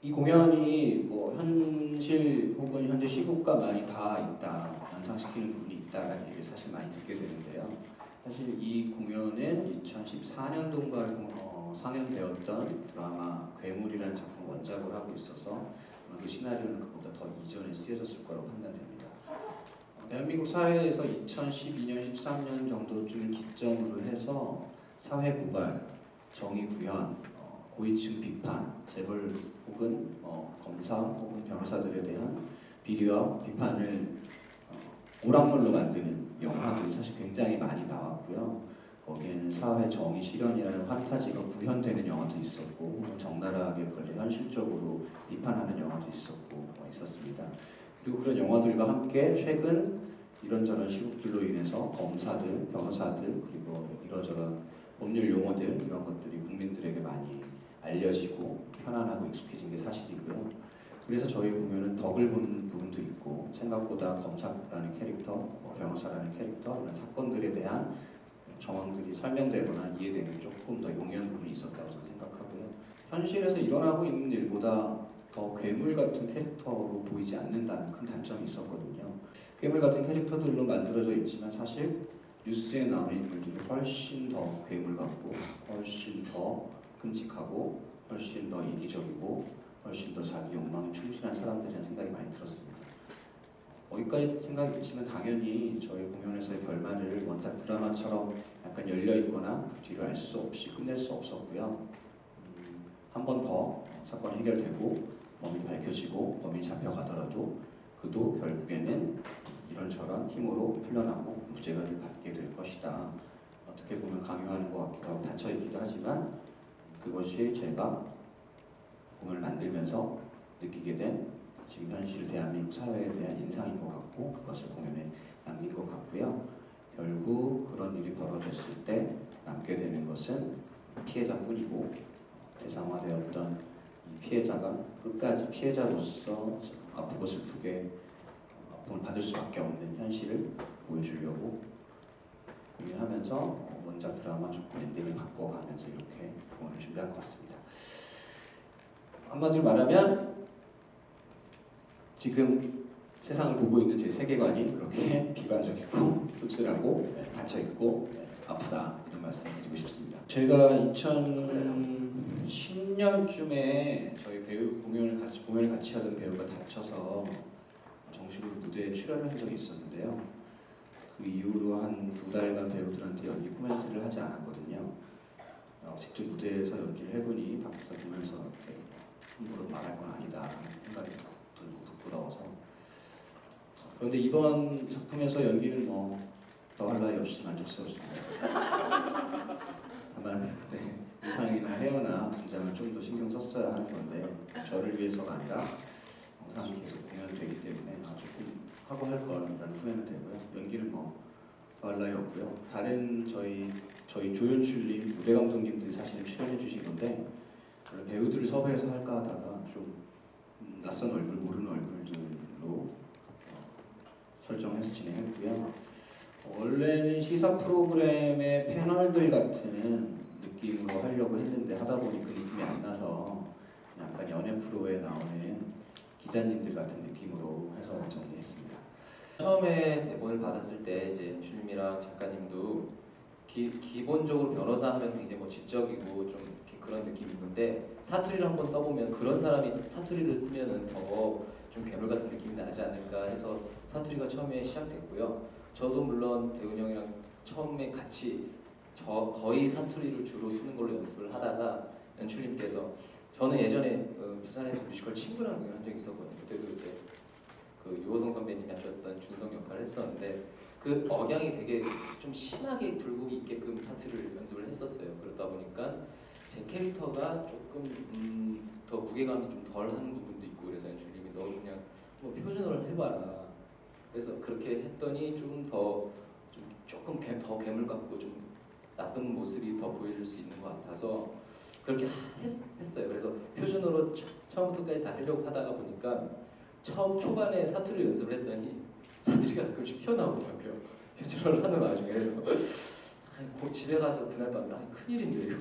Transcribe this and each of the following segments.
이 공연이 뭐 현실 혹은 현재 시국과 많이 다 있다, 연상시키는 부분이 있다라는 얘기를 사실 많이 듣게 되는데요. 사실 이 공연은 2014년도인가 상영되었던 드라마 괴물이라는 작품 원작을 하고 있어서 그 시나리오는 그보다 더 이전에 쓰여졌을 거라고 판단됩니다. 대한민국 사회에서 2012년, 13년 정도쯤을 기점으로 해서 사회 고발, 정의 구현, 고위층 비판, 재벌 혹은 검사 혹은 변호사들에 대한 비리와 비판을 오락물로 만드는 영화들이 사실 굉장히 많이 나왔고요. 거기에는 사회 정의 실현이라는 판타지가 구현되는 영화도 있었고, 적나라하게 그걸 현실적으로 비판하는 영화도 있었습니다. 그리고 그런 영화들과 함께 최근 이런저런 시국들로 인해서 검사들, 변호사들, 그리고 이런저런 법률 용어들 이런 것들이 국민들에게 많이 알려지고 편안하고 익숙해진 게 사실이고요. 그래서 저희 공연은 덕을 보는 부분도 있고, 생각보다 검사라는 캐릭터, 변호사라는 캐릭터, 이런 사건들에 대한 정황들이 설명되거나 이해되는 조금 더 용이한 부분이 있었다고 저는 생각하고요. 현실에서 일어나고 있는 일보다 더 괴물 같은 캐릭터로 보이지 않는다는 큰 단점이 있었거든요. 괴물 같은 캐릭터들로 만들어져 있지만 사실 뉴스에 나오는 인물들이 훨씬 더 괴물 같고, 훨씬 더 끔찍하고, 훨씬 더 이기적이고, 훨씬 더 자기 욕망에 충실한 사람들이라는 생각이 많이 들었습니다. 거기까지 생각이 있지만 당연히 저희 공연에서의 결말을 원작 드라마처럼 약간 열려있거나 그 뒤를 알 수 없이 끝낼 수 없었고요. 한 번 더 사건이 해결되고 범인이 밝혀지고 범인이 잡혀가더라도 그도 결국에는 이런저런 힘으로 풀려나고 무죄가를 받게 될 것이다. 어떻게 보면 강요하는 것 같기도 하고 닫혀있기도 하지만 그것이 제가 공연을 만들면서 느끼게 된 지금 현실 대한민국 사회에 대한 인상인 것 같고, 그것을 공연에 남긴 것 같고요. 결국 그런 일이 벌어졌을 때 남게 되는 것은 피해자뿐이고, 대상화되었던 이 피해자가 끝까지 피해자로서 아프고 슬프게 아픔을 받을 수밖에 없는 현실을 보여주려고 공연하면서 원작 드라마 조금 엔딩을 바꿔가면서 이렇게 공연을 준비한 것 같습니다. 한마디로 말하면 지금 세상을 보고 있는 제 세계관이 그렇게 비관적이고 씁쓸하고 닫혀있고 아프다, 이런 말씀을 드리고 싶습니다. 제가 2010년쯤에 저희 공연을 같이 하던 배우가 다쳐서 정식으로 무대에 출연을 한 적이 있었는데요. 그 이후로 한 2달간 배우들한테 연기 코멘트를 하지 않았거든요. 직접 무대에서 연기를 해보니 밖에서 보면서 함부로 말할 건 아니다 하는 생각이 들고 부끄러워서. 그런데 이번 작품에서 연기는 더할 나위 없이 만족스럽습니다. 다만 그때 의상이나 헤어나 분장을 좀 더 신경 썼어야 하는 건데, 저를 위해서가 아니라 영상이 계속 공연되기 때문에 조금 하고 할 거라는 후회는 되고요. 연기는 더할 나위 없고요. 다른 저희 조연출님, 무대 감독님들이 사실은 출연해 주신 건데, 배우들을 섭외해서 할까 하다가 좀 낯선 얼굴, 모르는 얼굴들로 설정해서 진행했고요. 원래는 시사 프로그램의 패널들 같은 느낌으로 하려고 했는데 하다 보니 그 느낌이 안 나서 약간 연예 프로에 나오는 기자님들 같은 느낌으로 해서 정리했습니다. 처음에 대본을 받았을 때 이제 주님이랑 작가님도 기본적으로 변호사 하면 굉장히 지적이고 좀 이렇게 그런 느낌이 있는데, 사투리를 한번 써보면 그런 사람이 사투리를 쓰면은 더 좀 괴물 같은 느낌이 나지 않을까 해서 사투리가 처음에 시작됐고요. 저도 물론 대훈 형이랑 처음에 같이 거의 사투리를 주로 쓰는 걸로 연습을 하다가 연출님께서, 저는 예전에 부산에서 뮤지컬 친구라는 공연을 한 적이 있었거든요. 그때도 이제 그 유호성 선배님이 하셨던 준성 역할을 했었는데, 그 억양이 되게 좀 심하게 굴곡이 있게끔 사투리를 연습을 했었어요. 그러다 보니까 제 캐릭터가 조금 더 무게감이 좀 덜한 부분도 있고, 그래서 연출님이 너 그냥 표준어를 해봐라. 그래서 그렇게 했더니 조금 더 괴물 같고 좀 나쁜 모습이 더 보여줄 수 있는 것 같아서 그렇게 했어요. 그래서 표준어로 처음부터까지 다 하려고 하다가 보니까 초반에 사투리 연습을 했더니 사투리가 가끔씩 튀어나오더라고요. 표준어를 하는 와중에. 그래서 집에 가서 그날 밤에 큰일인데 이거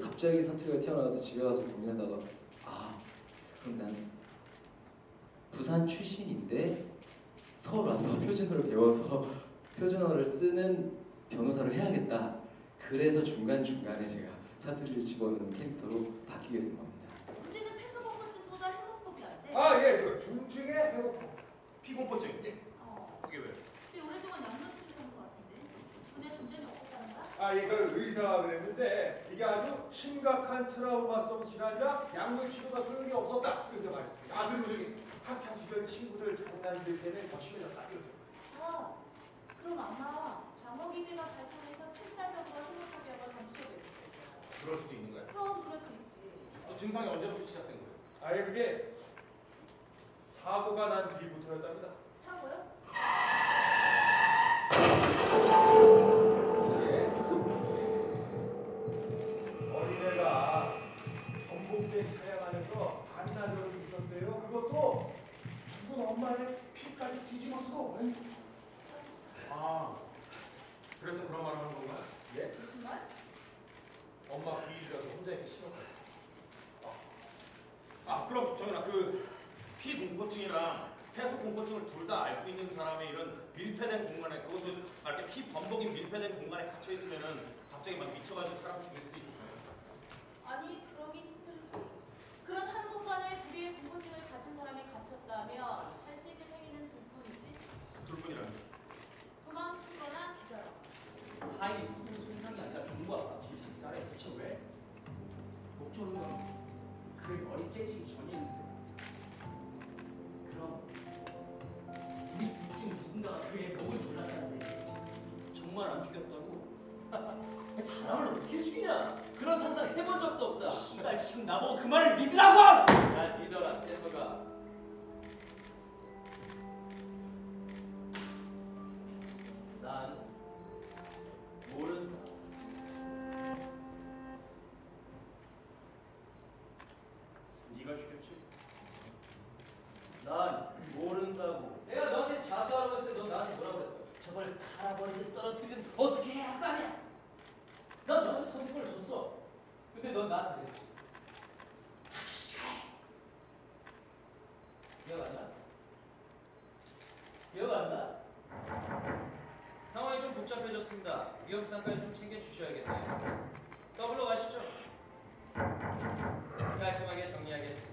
갑자기 사투리가 튀어나와서 집에 가서 고민하다가 그럼 난 부산 출신인데 서울 와서 표준어를 배워서 표준어를 쓰는 변호사를 해야겠다. 그래서 중간중간에 제가 사투리를 집어넣는 캐릭터로 바뀌게 된 겁니다. 문제는 폐소공포증보다 해독법이 안 돼. 아, 예, 그 중증의 회복 피공포증. 예. 어. 이게 왜? 근데 오랫동안 양면치를 하는 것 같은데. 전에 진전이 없었다는가? 아, 이걸 의사가 그랬는데 이게 아주 심각한 트라우마성 질환이라 약물 치료가 소용이 없었다 이렇게 말했습니다. 아, 그리고 저기 학창 시절 친구들 장난질 때는 더 심해졌다 이렇게. 아, 그럼 아마 방어기제가 발전해서 필사적으로 해독하려고 검출되고 있을 거야. 그럴 수도 있는 거야. 그럼 그럴 수 있지. 또 증상이 언제부터 시작된 거예요? 아예 그게 사고가 난 뒤부터였답니다. 사고요? 예. 어린애가 전복된 차량 안에서 반나절을 있었대요. 그것도 죽은 엄마의 피까지 뒤집어쓰고. 아, 그래서 그런 말을 하는 건가요? 예? 무슨 말? 엄마 비위라도 혼자 있기 싫었어요. 아, 그럼 정연아, 그 피공포증이랑 폐소공포증을 둘 다 앓고 있는 사람의 이런 밀폐된 공간에, 그것도 이렇게 피 범벅인 밀폐된 공간에 갇혀 있으면은 갑자기 막 미쳐가지고 사람 죽일 수도 있잖아요. 아니, 그러긴 힘들지. 그런 한 공간에 두 개의 공포증을 가진 사람이 갇혔다면 할 수 있는 행위는 둘뿐이지. 둘뿐이라는. 도망치거나 기절하거나. 사이 후손 손상이 아니라 병과 질식사래. 대체 왜? 목조르면 그 머리 깨지기 전이었는데. 그럼 우리 둘 중 누군가가 그의 목을 골랐다는데 정말 안 죽였다고? 사람을 어떻게 죽이냐? 그런 상상 해본 적도 없다. 씨발 지금 나보고 그 말을 믿으라고! 잘 믿어라 태서가. 난 모른다. 네가 죽였지? 난 모른다고. 내가 너한테 자수하라고 했을 때 넌 나한테 뭐라 그랬어? 저걸 갈아버리든 떨어뜨리든 어떻게 해야 할 거 아니야? 난 너한테 선택을 줬어. 근데 넌 나한테 그랬지. 아저씨가 해. 기억 안 나? 기억 안 나? 상황이 좀 복잡해졌습니다. 위험수단까지 좀 챙겨주셔야겠네요. 더블로 가시죠. 깔끔하게 정리하겠습니다.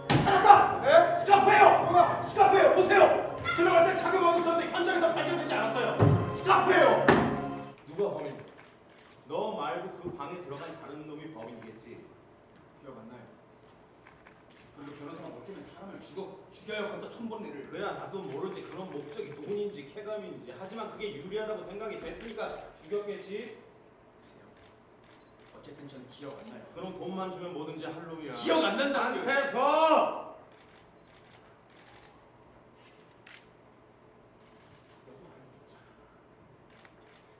찾았다! 예? 스카프예요! 스카프예요! 보세요! 들어갈 때 착용하고 있었는데 현장에서 발견되지 않았어요. 스카프예요! 누가 범인? 너 말고 그 방에 들어간 다른 놈이 범인이겠지. 기억 안 나요. 별로 변호사가 먹히면 사람을 죽여야 건다 천번 애를. 그래야 나도 모르지 그런 목적이 돈인지 쾌감인지. 하지만 그게 유리하다고 생각이 됐으니까 죽였겠지. 어쨌든 전 기억 안 나요. 그럼 돈만 주면 뭐든지 할 놈이야. 기억 안 난다고요. 한테서!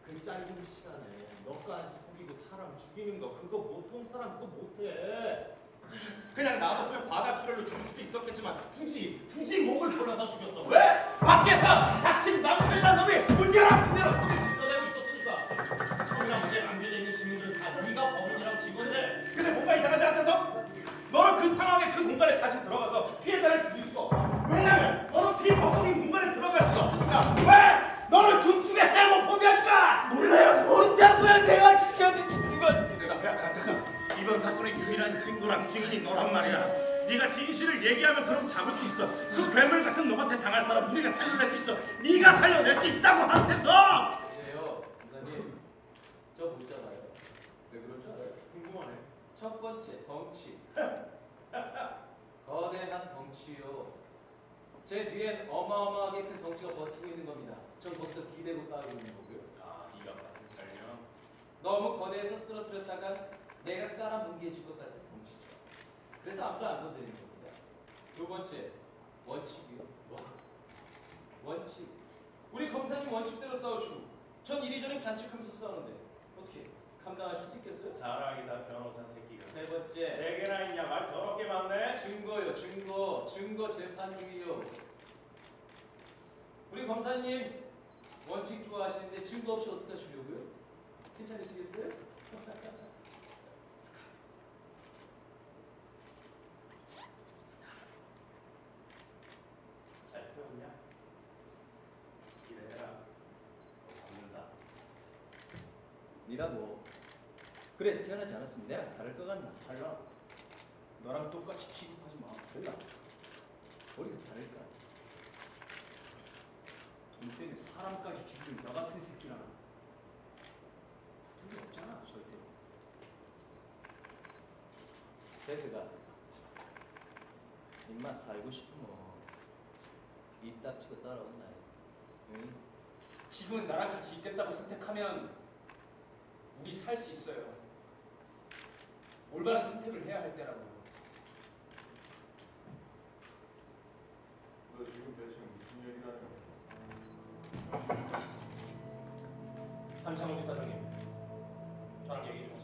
그 짧은 시간에 너까지 속이고 사람 죽이는 거 그거 보통 사람 그거 못해. 그냥 놔뒀으면 과다출혈로 죽을 수도 있었겠지만 굳이 목을 졸라서 죽였어. 왜? 밖에서 작심 남편이란 놈이 문 열어! 그대로 손에 짚어대고 있었으니까. 처음이랑 문제 남겨져 있는 지문들은 다 네가 범인이라고 지문을. 근데 뭔가 이상하지 않아서? 너는 그 상황에 그 공간에 다시 들어가서 피해자를 죽일 수 없어. 왜냐면 너는 피범벅인 공간에 들어갈 수 없으니까. 왜? 너는 중증의 해모포비아니까. 몰라요. 모른다고요. 내가 죽였는지 누가. 내가 배악하다가 이번 사건의 유일한 증거랑 증인이 너란 말이야. 네가 진실을 얘기하면 그럼 잡을 수 있어. 그 괴물 같은 놈한테 당할 사람 우리가 살려낼 수 있어. 네가 살려낼 수 있다고 한테서. 네요, 원장님. 저 묻잖아요. 왜 그럴 줄 알아요? 궁금하네. 첫 번째 덩치. 거대한 덩치요. 제 뒤엔 어마어마하게 큰 덩치가 버티고 있는 겁니다. 전 거기서 기대고 싸우고 있는 거고요. 아, 네가 같은 살면. 너무 거대해서 쓰러뜨렸다간 내가 깔아뭉개질 것 같은 덩치죠. 그래서 아무도 안 건드리는 겁니다. 두 번째, 원칙이요. 원칙. 우리 검사님 원칙대로 싸우시고 전 이리저리 반칙하면서 싸우는데 어떻게 감당하실 수 있겠어요? 자랑이다 변호사 새끼가. 세 번째, 세 개나 있냐 말 더럽게 많네. 증거요. 증거 재판 중이요. 우리 검사님 원칙 좋아하시는데 증거 없이 어떻게 하시려고요? 괜찮으시겠어요? 잘 태웠냐? 기대해라. 너 잡는다. 니라고 그래 태어나지 않았으면 내가 다를 것 같나? 달라. 너랑 똑같이 취급하지 마. 달라. 우리가 다를까? 돈 때문에 사람까지 죽이는 너 같은 새끼랑 둘이 없잖아 절대. 세스가 입맛 살고 싶으면 입 닥치고 따라온나? 응? 지금은 나랑 같이 있겠다고 선택하면 우리 살 수 있어요. 올바른 선택을 해야 할 때라고. 너 지금 대체 무슨 얘기를 하는 거야? 한창훈 이사장님, 저랑 얘기 좀